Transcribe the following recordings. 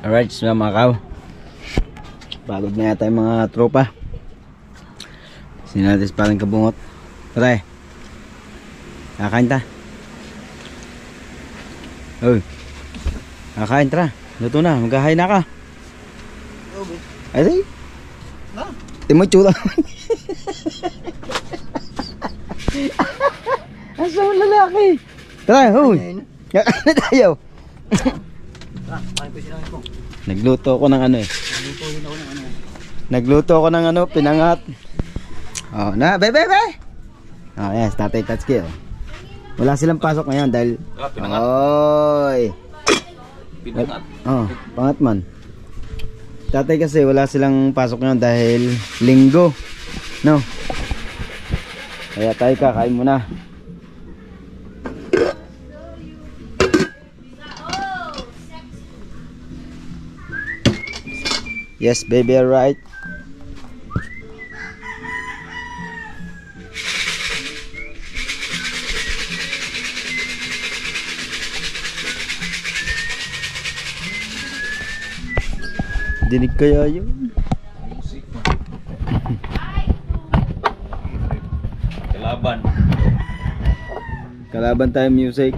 Alright, so mga kaw, pagod na yata yung mga tropa. Sinatis paling kabungot. Tara, kakain ta. Uy, kakain, tara. Luto na, magkahain na ka. Ay, timo tsura. Asa mo lalaki? Tara, huy. Kakain na tayo. Nagluto ako ng ano eh. Nagluto ako ng ano, pinangat. Oh, na, bebe. Oh, yes, Tatay Tatsuki. Oh. Wala silang pasok ngayon dahil pinangat. Oy. Pinangat. Oh, pangat man. Tatay kasi wala silang pasok ngayon dahil linggo. No. Kaya tayo kakain muna. Yes, baby, alright. Dinig kaya yun? Music mo. Kalaban. Kalaban tayo music.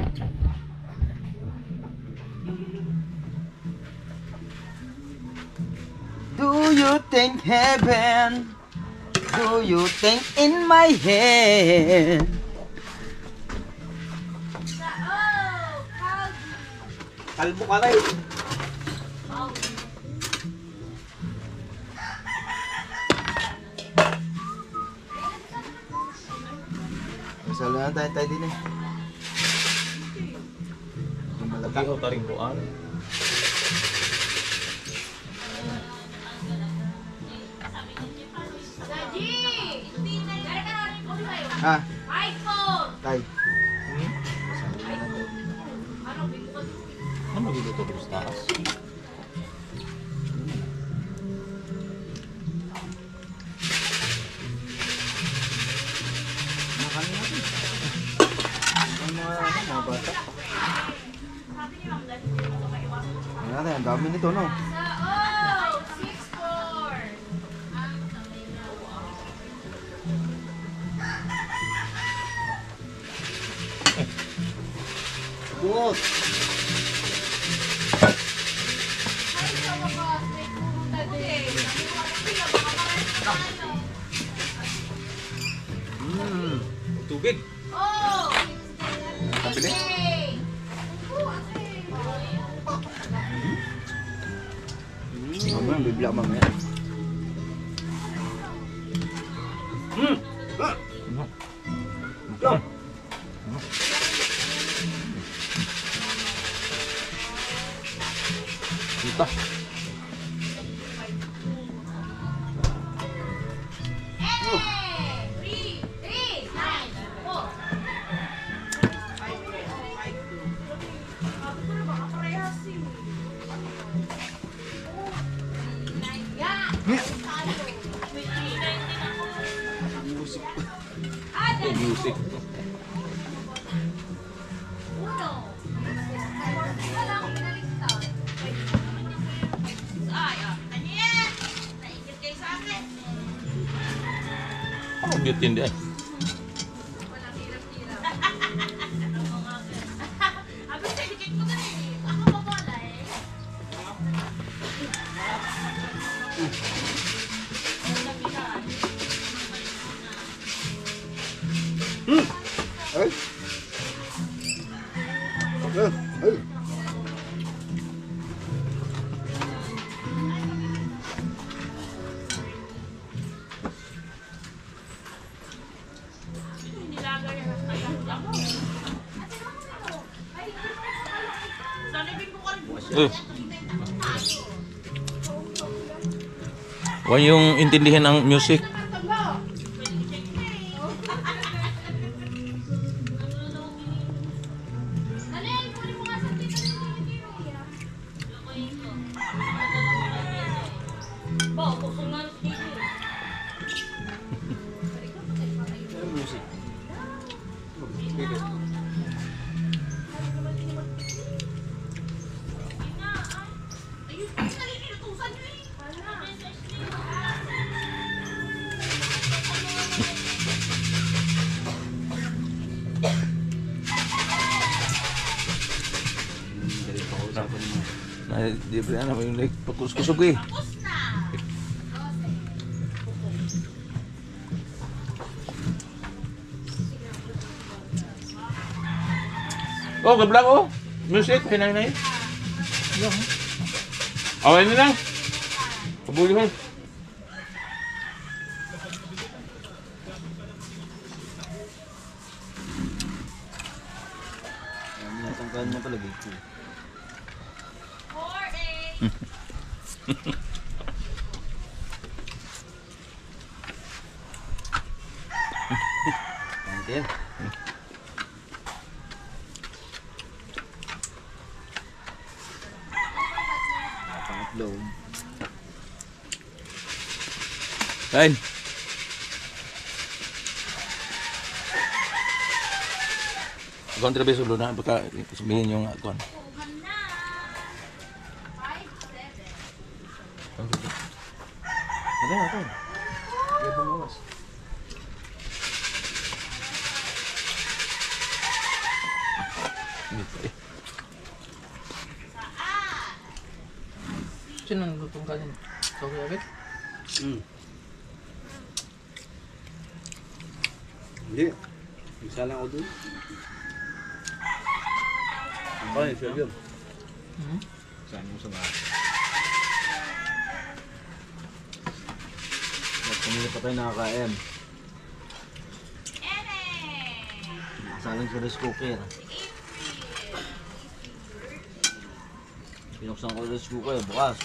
Do you think heaven? Do you think in my head? Kalbo ka rin. Masala na tayo din eh. Lagi ho taring buwan. Ha? Tay. Ano magluluto ko sa taas? Mga bata. Ano ang dami nito, no? Good. Tubig. Pabili. Mamaya bibla mamaya. Dito. Music. Ano mute yun di ay? Ay. Ay. Huwag yung intindihin ang music. Na di ba na yung like pagkuskusog eh. Oh, gablang oh. Music, hinay-hinay. Away na lang. Kabulihan. Natangkahan mo talaga ito. Thank you. Pangatlong. Kain. Kung trabe sulo na baka sabihin yung kuan. Ada apa? Dia pengawas. Sino nagtutong ka din? Ikaw kaya agad? Hindi. Isa lang ako dun. Ay, sir yun. Saan mo sa bahay? Ba't kanina pa tayo nakaka-M? Salang sa rice cooker. Pinuksan ko yung rice cooker bukas.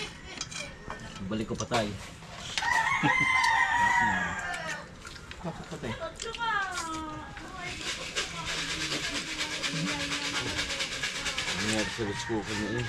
Balik ko patay. Bakit patay? Nangyari sa rice cooker na yun.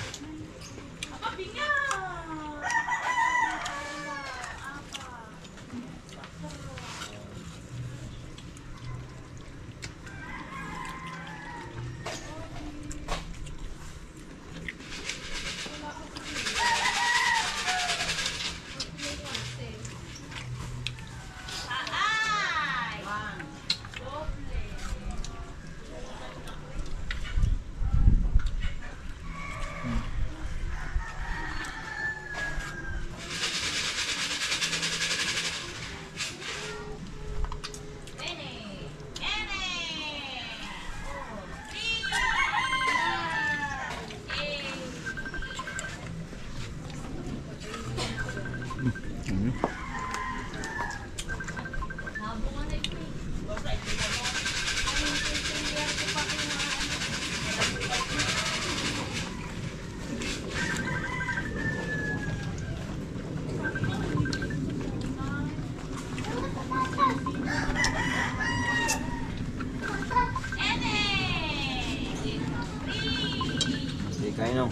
Kain no.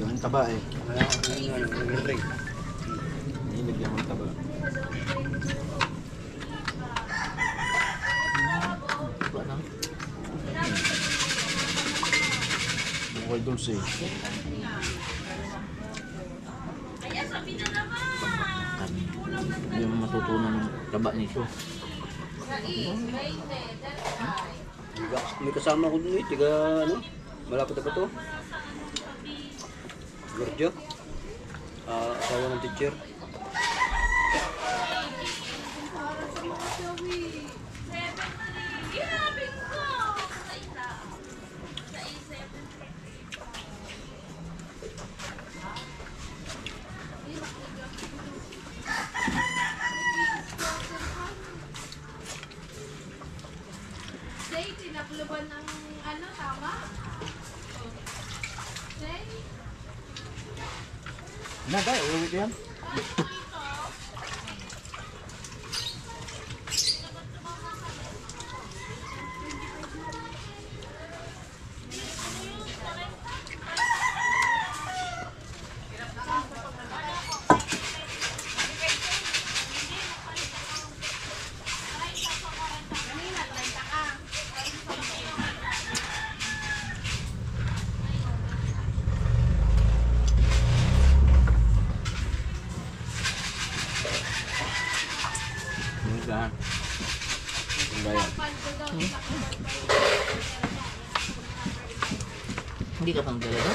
Yung taba eh. Nilagyan mo ng taba. Bukal dulce. Hindi mo matutunan ng taba nito. May kasama ko dun eh. Tiga ano? Malapit na ba to? Gorjo. Asawa ng teacher. Tinakluban ng ano, tama? Say? Nagay, ulit yan. Hindi ka pang dalaga?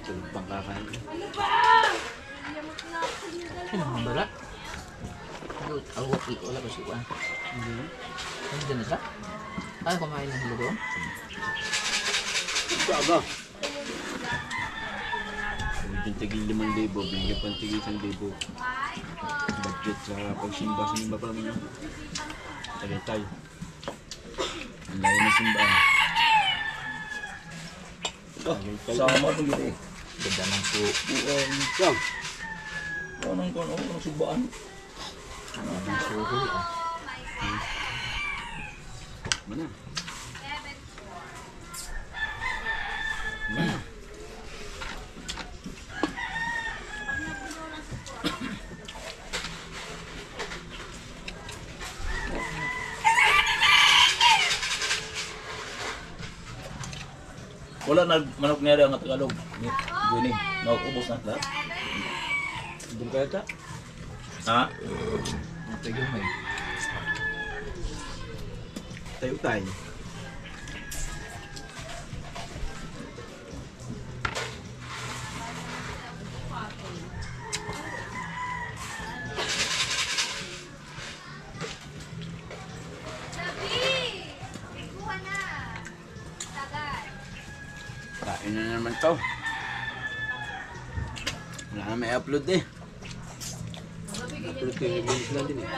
Tulog pang kakain. Ano ang bala? Alwaki, wala ba siya? Ano dyan na siya? Ayaw kumain ng hilo doon? Saga. Yung tigil 5,000, bigyan pang tigil 1,000. Budget sa pagsimba-simba pa naman yun. Tagaytay. Ang layo ng simbahan. Sama ito yun eh. Ganda ng subuan. Yang. Anong subaan? Ang suhoy ah. Mana? Wala na manok niya ang Tagalog. Gini, maubos na lahat. Doon kaya ta? Ha? Tayo mo eh. Tayo tayo. Sabi! Ikuha na. Tagal. Kain na naman to. Wala na may upload eh. Upload kayo yung isla din eh.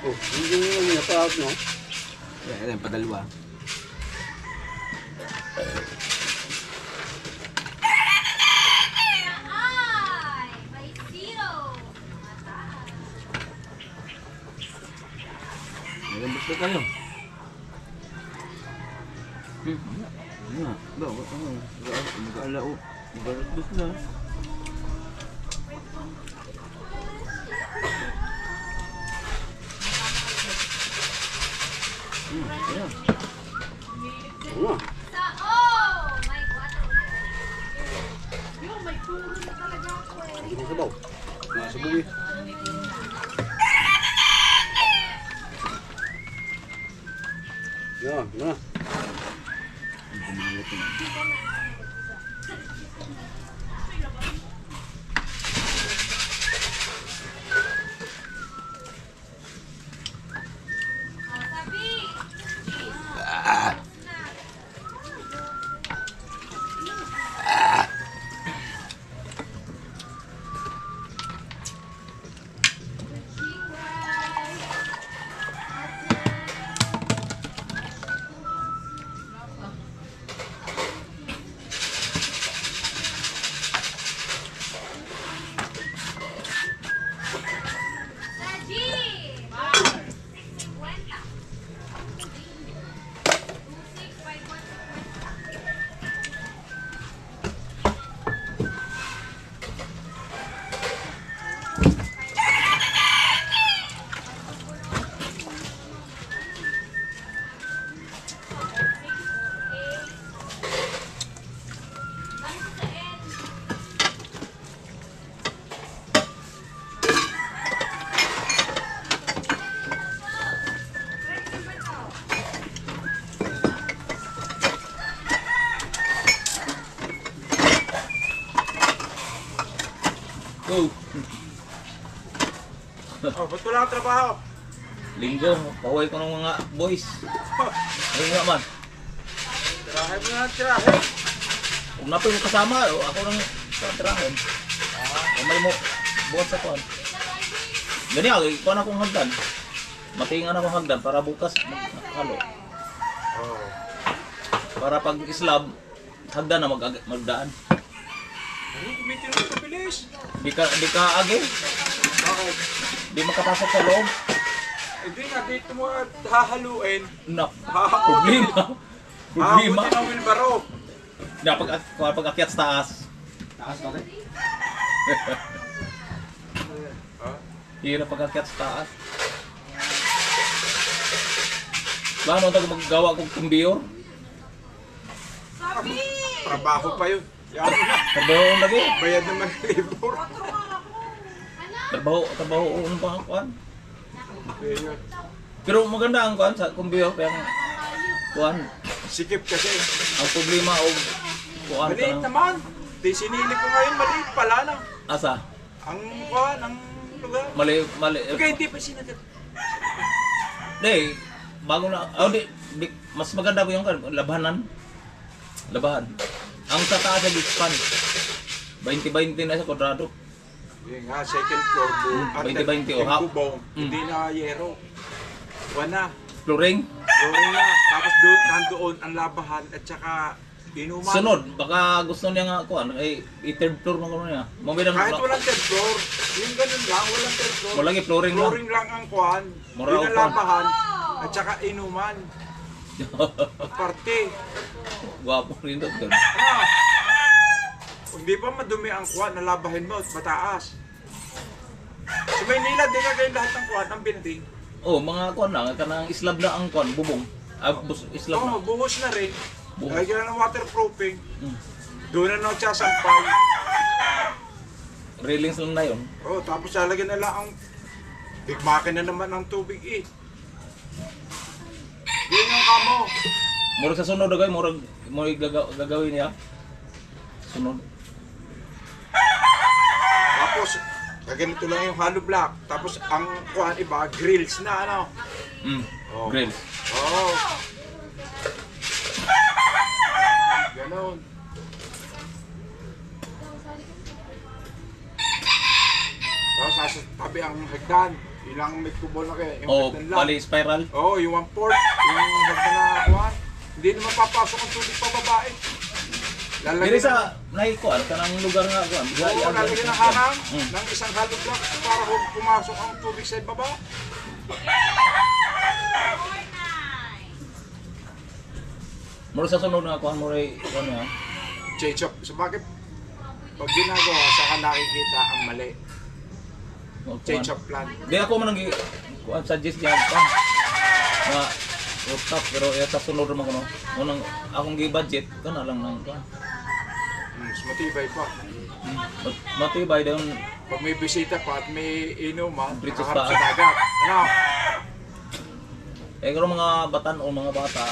Oh, hindi nyo napa-out no? Kaya yan, padalwa. Ay! May zero. Mataas. Meron gusto kayo. Ano? Ba, ano? Mag-alao. Mag-alao na. Ayan. Oo. Sa oh! May 4. Yung may puro na talaga ako eh. Hindi mo sabaw. Nasa buwi. Yan, yan. Oh, sabi! Sabi! 50. 2651. Go! Oh, ba't wala kang trabaho? Linggo, pahuway ko ng mga boys. Ayun nga man. Tirahe mo na, tirahe. Kung na po yung kasama, ako nang tirahin. Kamay mo, buhat sa kuhan. Ganyan, ikuha na akong hagdan. Matingan akong hagdan para bukas maghalo. Oh. Para pag islab, hagdan na magdaan. Ano, kumitin mo ito, bilis. Di ka agi, Bakit? di makapasok sa loob. Hindi nga, dito mo hahaluin. Na, Hahakutin. problema. Hahakutin ang wilbaro. Na, pag akyat sa taas. Taas bakit? Ha? Hirap pag akyat sa taas. Plano tayo maggawa kong kumbiyor. Sabi! Trabaho pa yun. Yan na. Trabaho ang lagi. Bayad naman ng labor. Trabaho ang pangkuan. Ayun. Pero maganda ang kuan sa kumbiyo kaya kuan Sikip kasi. ang problema o kuan Maliit ka naman. Di sinili ko ngayon, maliit pala na. asa Ang kuhan, ang lugar. mali Okay, hindi pa sinagad. Di, bago na, mas maganda po yung labahan. Ang sa taas ay dispan. 20-20 na sa kwadrado. Yung nga, second floor buong. 20-20 o half. Hindi na yero. Wala. Flooring. Flooring na. Tapos doon, nandoon ang labahan at saka inuman. Sunod, baka gusto niya nga kuan ay i-third floor mo kuno niya. Mabidang Kahit walang third floor, yung ganun lang, walang third floor. Walang flooring lang. Flooring lang ang kuhan. Mura Yun o ang kuhan. labahan at saka inuman. Parte. Gwapo rin doon. Ah. Hindi pa madumi ang kuhan na labahin mo at mataas. Sa Maynila, di ka kayo lahat ng kuhan ang building. Oh, mga kuan na kanang slab na ang kuan bubong. Slab na. Oo, buhos na rin. Buhos. Lagyan na ng waterproofing. Mm. Doon na nagsasampay. Railings lang na 'yon. Oh, tapos lalagyan na lang ang bigmakin na naman ng tubig eh. Yun yung kamo. Murag sa sunod agay, murag gagawin niya. Sunod. Tapos, ganito lang yung hollow block. Tapos ang kuhan iba, grills na ano. Oh. Grill. Oo. Ganon. Tapos nasa tabi ang hagdan. Ilang may kubo na kayo. Yung Oh, hagdan lang. bali spiral. Oo, yung 1/4. Yung hagdan na kuhan. Hindi naman papasok ang tubig pa babae. Diri sa naikuan kanang lugar nga kuan. Oo, lalagyan ng harang Mm. ng isang hollow block para pumasok ang tubig sa baba. Murag sa sunod nga kuan murag kuan niya. Change up. So bakit pag ginagawa, saka nakikita ang mali. Change up plan. Di ako man nang kuan suggest niya pa. Nga rooftop pero sa sunod naman kuno. Unang akong gi-budget kana lang nang kuan. Mas matibay pa. Matibay daw Pag may bisita pa at may inuman, Dito nakaharap sa- sa dagat. Ano? eh kung mga batan o mga bata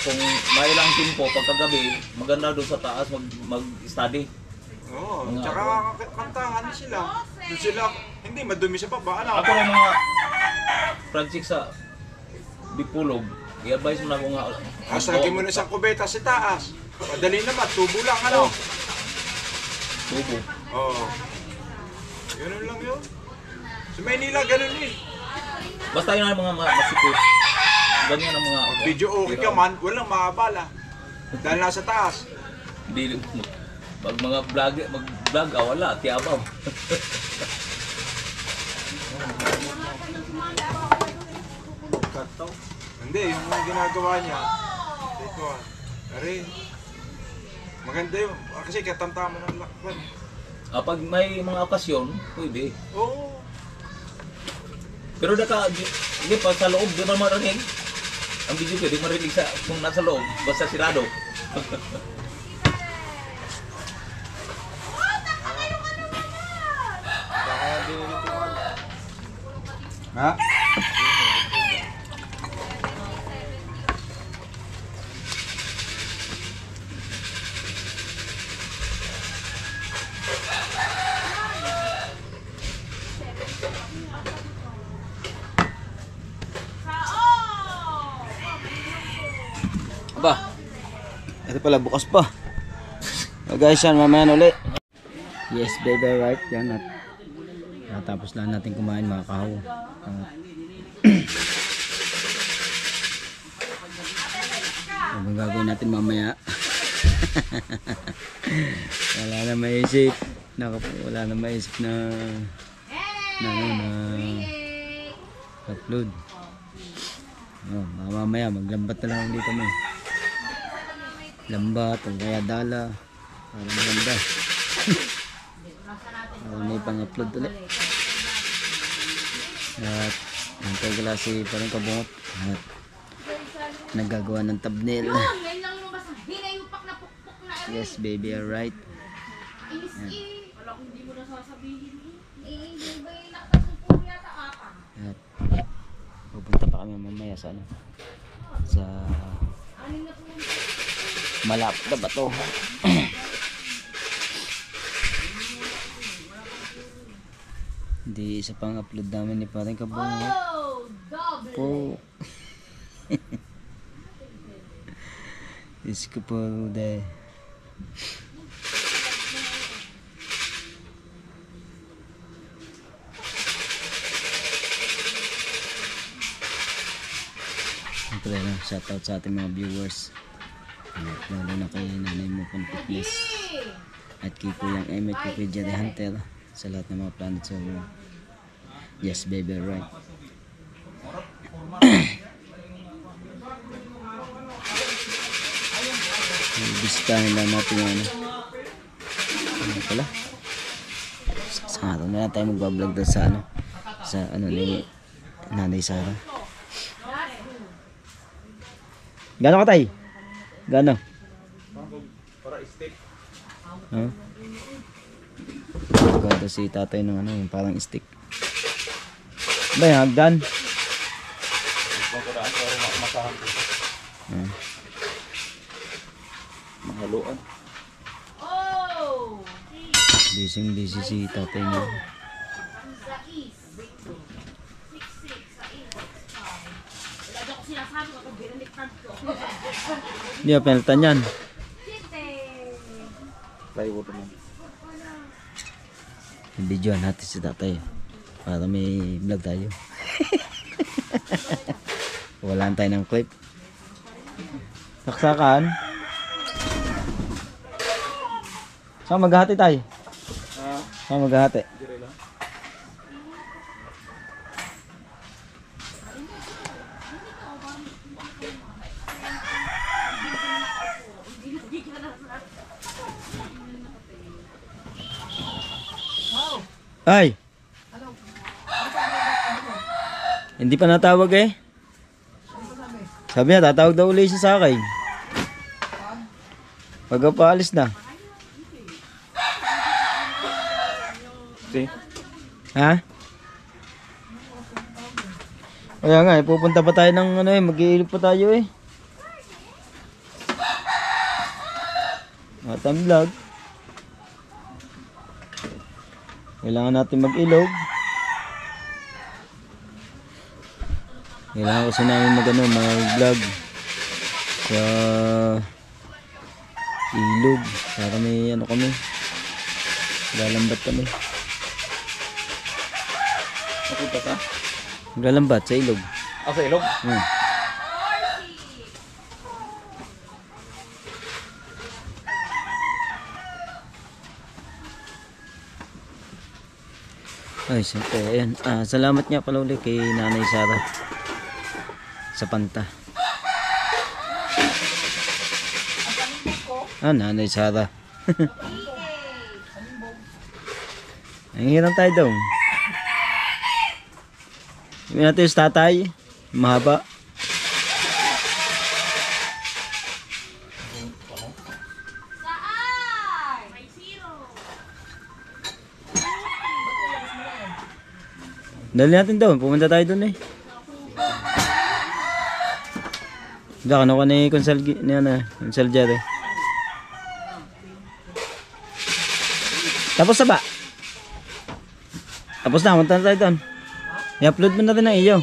kung may lang timpo pagkagabi maganda doon sa taas mag-study. Oo. Mga Tsaka kantahan sila. Doon sila, hindi madumi sa baba. Ano? Ako rin mga project sa Bipulog, i-advise mo na ako nga. Lagyan mo na isang kubeta sa taas. Madali naman, tubo lang. Ano? Tubo. Oo. Ganun lang yun. Sa Maynila, ganun eh. Basta yun ang mga masikip. Ganyan ang mga... Video okay ka man, walang makabala. Dahil nasa taas. Hindi, pag mga mag-vlog, wala, tiyabaw. Hindi, yung mga ginagawa niya. Ito ah. Ari. Maganda yun. Kasi katamtaman ng lakban. Pag may mga okasyon, pwede. Oo. Pero hindi pa sa loob, di man marinig. Ang video ko, di marinig sa kung nasa loob, basta sirado. Baka din ito. Ha? Aba. Ito pala bukas pa. So guys, yan mamaya na uli. Yes, baby, right. Yan at natapos lang natin kumain mga kahaw. Ano gagawin natin mamaya? Wala na maisip. Wala na maisip na upload. Oh, mamaya maglambat na lang dito kami. Lambat o kaya dala para maganda. May pang-upload ulit. At hantay ko lang si parang kabungot at naggagawa ng thumbnail. Ngayon lang yung basta hinayupak na pukpuk na Yes, baby, alright. Wala kung hindi mo na sasabihin eh. Hindi ba yung nakatasumpong yata ata? At pupunta pa kami mamaya sa ano, sa Aning na po. malapit na bato. Hindi, isa pang upload namin ni Paring Kabungo Oh! Double! po. Isko po de. Siyempre na, shoutout sa ating mga viewers. At lalo na kay Nanay mo Fitness at kay Kuyang Emmet, kay Kuya Jerry Hunter, sa lahat ng mga planet server. Yes, baby, right. Bisitahin lang natin yung ano pala. Sa araw na lang tayo magbablog doon sa ano, sa ano ni Nanay Sara. Gano'n ka tay? Gano'n? Para steak. Huh? Ganda si tatay ng ano, yung parang stick. Ba yung hagdan? Pagkadaan para masahan ko. Mahaluan. Oh! Busy si tatay niya. Sa east. 6-6 sa east. Wala daw ko sinasabi ko kung binaliktad ko. Hindi na penaltan yan. Sinte! Plywood naman. Videoan natin si tatay para may vlog tayo. Walaan tayo ng clip. Saksakan. Saan maghahati tayo? Saan maghahati? Dire lang. Ay! Hindi pa natawag eh. Sabi niya, tatawag daw ulit siya sa akin. Pagka paalis na. See? Ha? Kaya nga, pupunta pa tayo ng ano eh, mag-iilog pa tayo eh. At ang vlog. Kailangan natin mag-ilog. Kailangan kasi namin mag-vlog sa ilog para may ano kami, lalambat kami. Napunta ka? Lalambat sa ilog. Sa ilog? Ay, siyempre, ayan. Salamat nga pala ulit kay Nanay Sara sa panta. Nanay Sara. Ang hirang tayo daw. Sabi natin yung tatay, mahaba. Saan? May zero. Dali natin daw, pumunta tayo dun eh. Diyan, ano ka ni Consel Jerry. Tapos na ba? Tapos na, punta na tayo doon. I-upload mo na rin ang iyo.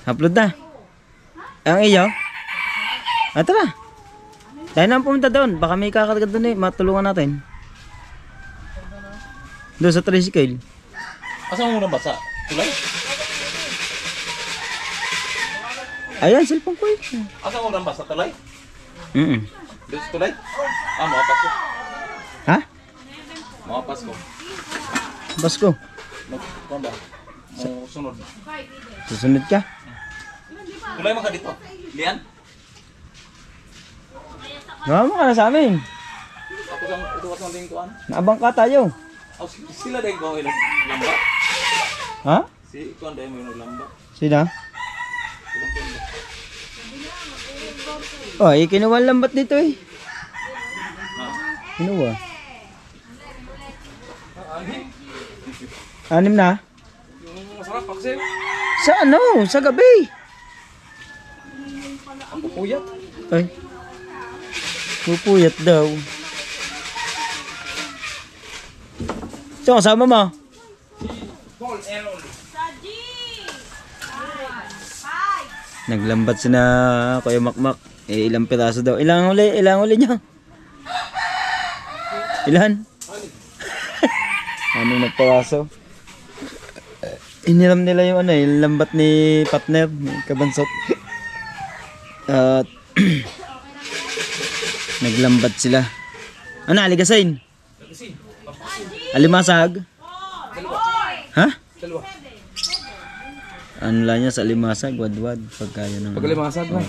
Upload na. Ang iyo? Tara. Tayo na pumunta doon. Baka may kakarga doon eh. Matulungan natin. Doon sa tricycle. Asa mo muna ba sa tulay? Ayan, cellphone ko eh. Asa mo muna ba sa tulay? Doon sa tulay? Makapas ko. Ha? Makapas ko. Basko. Kuha ba? Sunod. Susunod ka? Tulay mo ka dito. Lian? Gawa mo ka na sa amin. Ako kang ito kasang din kuhan. Naabang ka tayo. Sila dahil ko ilang lamba. Ha? Si kuhan dahil mo yung lamba. Sina? Ilang kuhan ba? Oh, ikinuha lambat dito eh. Inuwa. 6 na? Masarap, Paksim. Sa ano? Sa gabi. Pupuyat. Ay. Pupuyat daw. So, kasama mo? Naglambat sina Kuya Makmak. Ilang piraso daw. Ilang uli niya? Ilan? Ano na piraso? Iniram nila yung yung lambat ni partner, ni Kabansot. At naglambat sila. Ano, aligasain? Alimasag? Ha? Ano lang niya sa alimasag, wadwad. Pagka yun ang... Pagkalimasag na.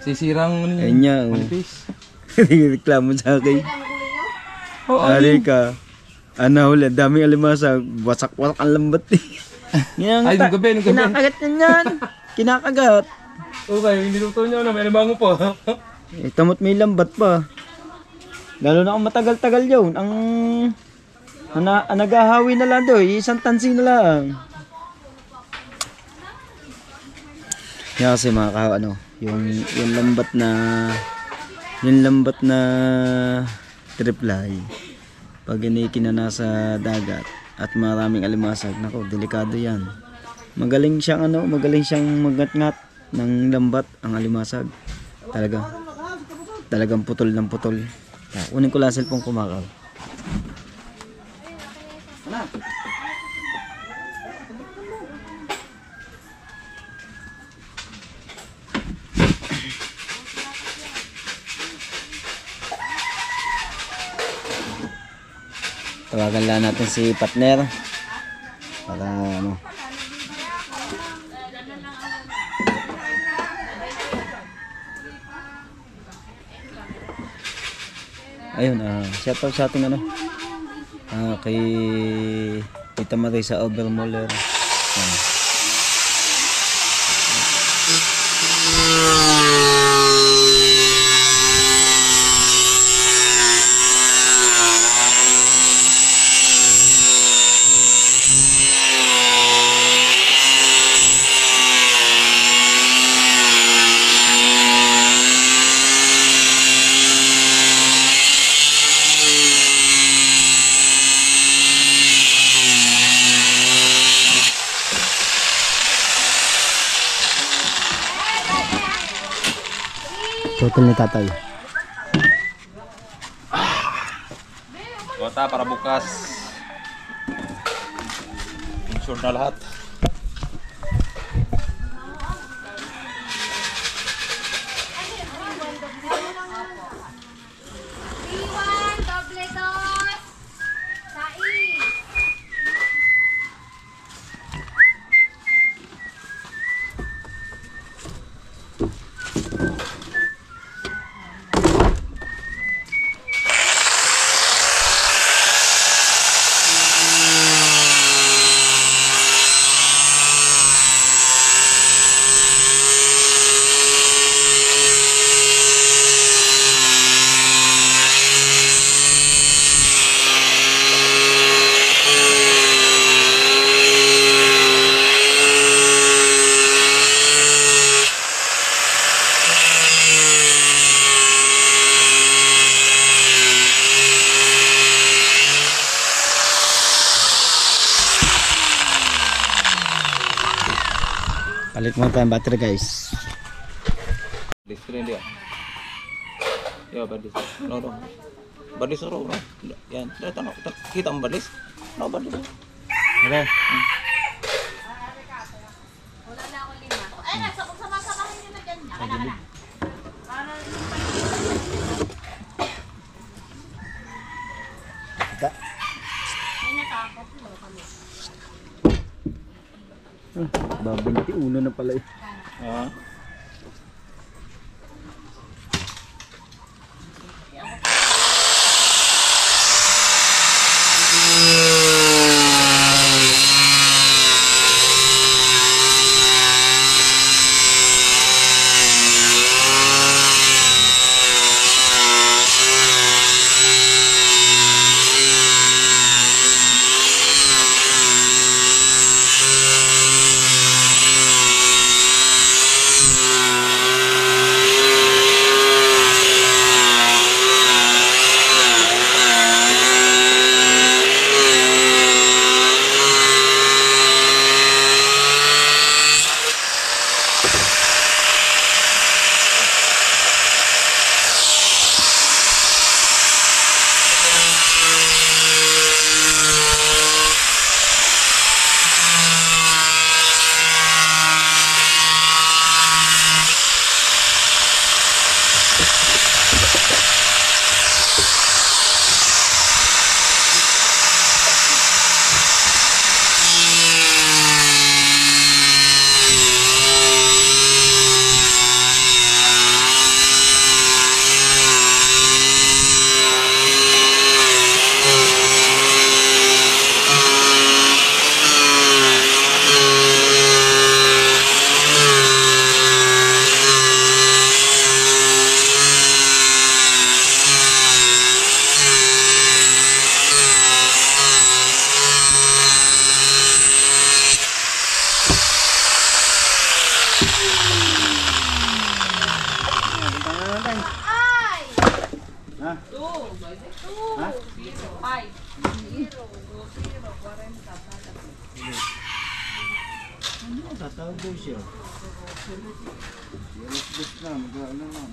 Sisirang Ayun niya. manipis. Reklamo sa akin. Ari ka. Ano huli, daming alimasag. Wasak-wasak ang lambat eh. Ay, nung gabi. Kinakagat niya yan. Kinakagat. Okay, hindi luto niyo na. May limango pa. Tamot may lambat pa. Lalo na kung matagal-tagal yun. Ang nagahawi na lang doon. Isang tansi na lang. Yan kasi mga yung lambat na triply. Pag inikin na nasa dagat at maraming alimasag, nako, delikado yan. Magaling siyang magngat-ngat ng lambat ang alimasag. Talagang putol ng putol. Unin ko lang cellphone kumakaw. Tawagan lang natin si partner para ano. Ayun, shout out sa ating kay Tita Marisa Overmuller. Total ni tatay. Kota para bukas. Insure na lahat. Palit mo tayong battery guys. Display dia. Ya badis. No. Badis ro. Yan, datang kita badis. No badis. Okay. Wala na ako 5. Eh, nasa sama-samahin nyo na dyan. Wala na. Ay, natakot mo kami. Babinti uno na pala eh. Ano, tatawag daw siya. Alas 10 na, mag-ano na.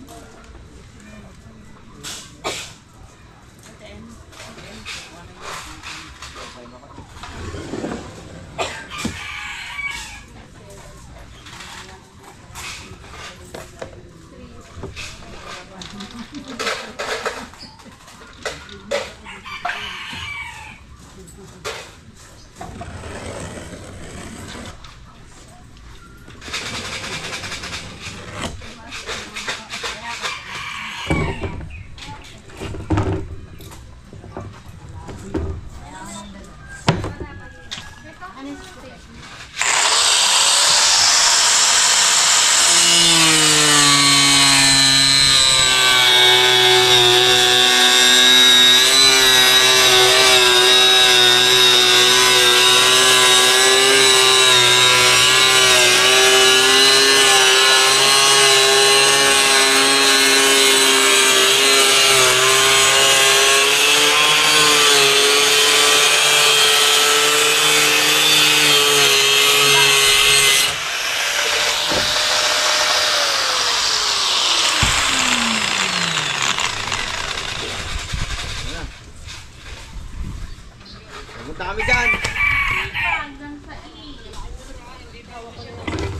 Pupunta kami dyan.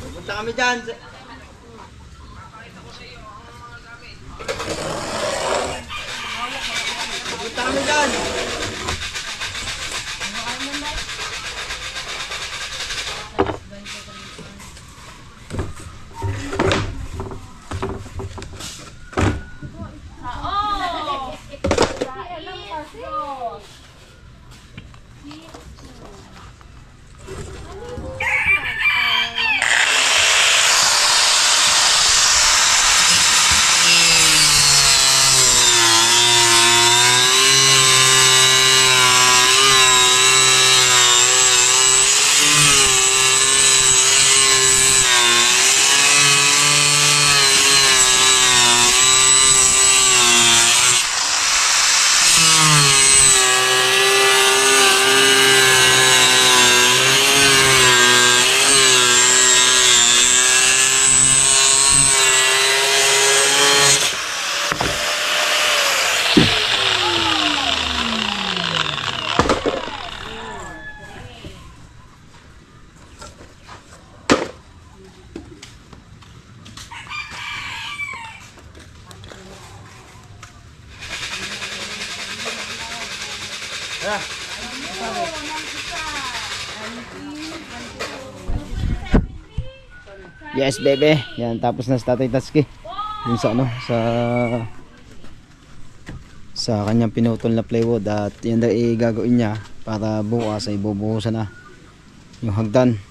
Pupunta kami dyan. Pupunta kami dyan. Yes, bebe. Yan, tapos na si Tatay Tatsuki. Yung sa ano, sa kanyang pinutol na plywood at yan daw gagawin niya para bukas ay bubuhusan na yung hagdan.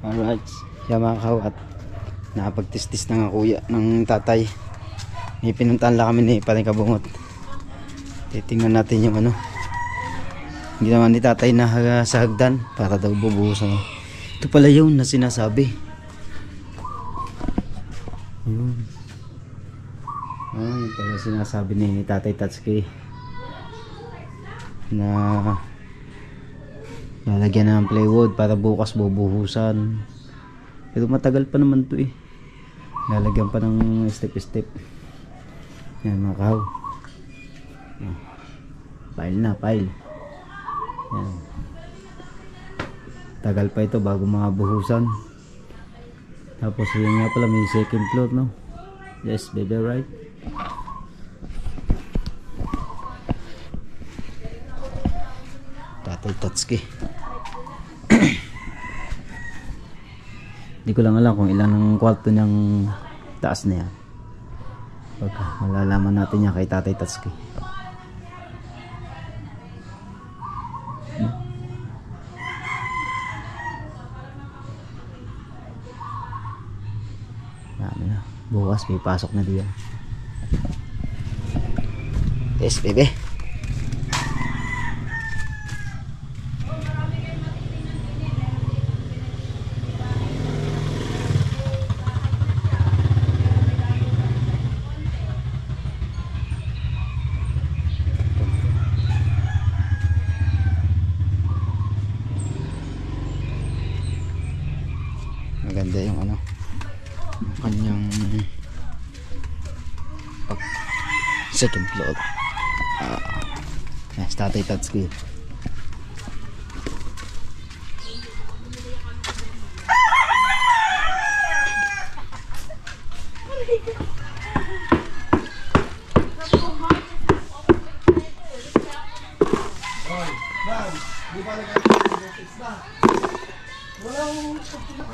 Alright, siya mga kawat. Nakapagtistis na nga kuya ng tatay. May pinuntahan lang kami ni Paring Kabungot. Titingnan natin yung ano ginawa ni tatay na sa hagdan para daw bubuhusan. Ito pala yun na sinasabi. Yun. Yun pala sinasabi ni Tatay Tatsuki na lalagyan na ng plywood para bukas bubuhusan. Pero matagal pa naman to eh. Lalagyan pa ng step-step. Yan mga kahaw. Pile na, pile. Yan. Tagal pa ito bago mabuhusan. Tapos yun nga pala may second floor, no? Yes, baby, right? Tatay Tatsuki. Hindi ko lang alam kung ilan ang kwarto niyang taas na yan. Pagka malalaman natin yan kay Tatay Tatsuki. Bukas may pasok na diyan. Yes, baby. second floor. Yes, Tatay Tatsuki.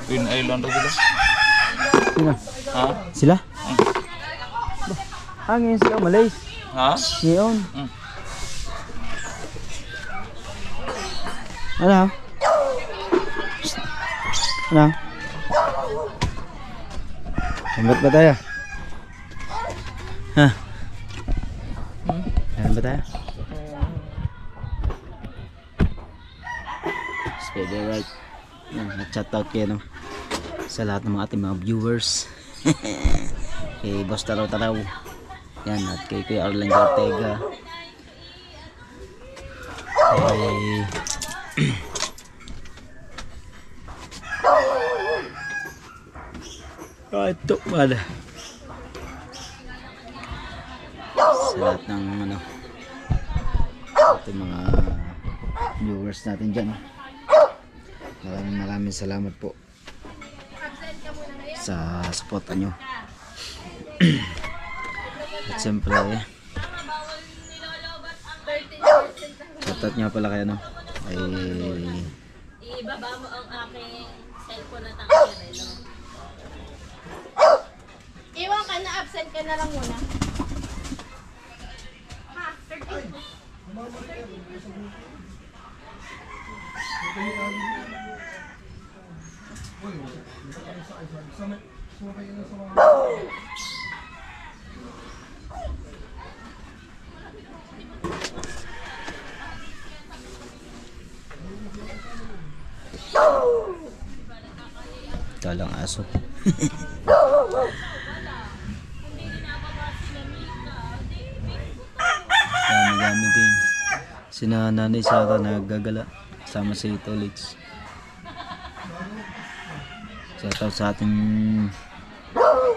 Green Island daw sila. Sino? Ha? Sila? Ngayon sila umalis. Ha? Ngayon. Mm. Ano? Ano? Lambat ba tayo? Ha? Lambat ba tayo? Spider right. Nag-chat out kayo no? Sa lahat ng mga ating mga viewers. Kay Boss Taraw-Taraw. Yan, at kay Kuya Arlen Ortega. Ito pala. Sa lahat ng ano, ating mga viewers natin dyan. Maraming salamat po sa support nyo. At siyempre shoutout nga pala kayo no ay Ibaba mo ang aking cellphone na tangkirelo. Iwan ka na, absent ka na lang muna. Ha, 13. Talang aso. Dami din. Sina Nanay Sara nagagala sama si Tolix. Shoutout sa ating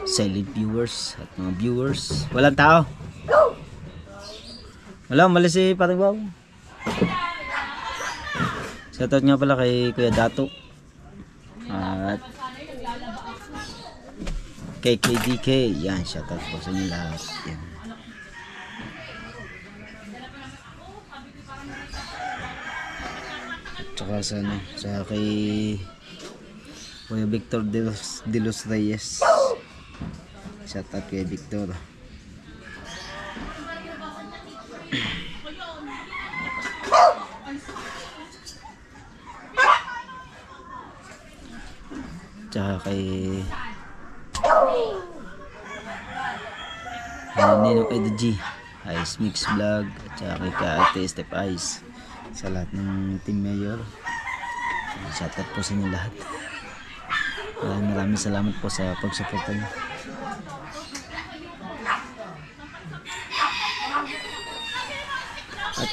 silent viewers at mga viewers. Walang tao. Wala, malis si Paring Wow. Shoutout nga pala kay Kuya Dato. At kay KDK. Yan, shoutout po sa inyo lahat. Yan. Tsaka sa ano, sa kay Kuya Victor de los Reyes. Shoutout kay Victor. Tsaka kay Ninong Edo G, Ice Mix Vlog, at saka kay Ate Step Ice, sa lahat ng Team Mayor. Shoutout po sa inyo lahat. Maraming salamat po sa pagsuporta niyo. At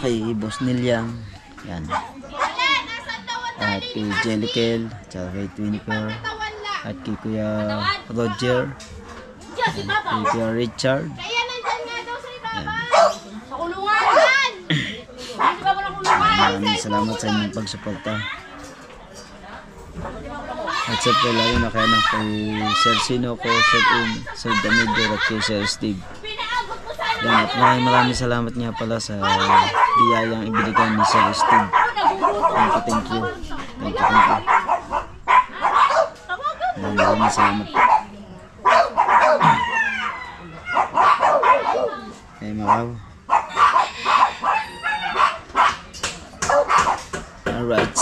kay Boss Nilyang, yan. At kay Jellicle, at saka kay Twinkle, at kay Kuya Roger, at kay Kuya Richard. Kaya nandyan nga daw sa ibaba. Sa kulungan! Sa baba ng kulungan! Maraming salamat sa inyong pagsuporta. At siyempre lalo na kaya na kay Sir Sino ko, Sir In, Sir Damidor at kay Sir Steve. Yan, at maraming salamat nga pala sa biyayang ibigay ni Sir Steve. Thank you. Maraming salamat po. Ay makaw. Alright.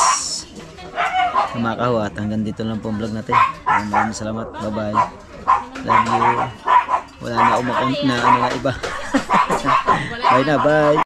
Kumakaw at hanggang dito lang po ang vlog natin. Maraming salamat. Bye bye. Love you. Wala na umakount na ano na iba. Bye na, bye.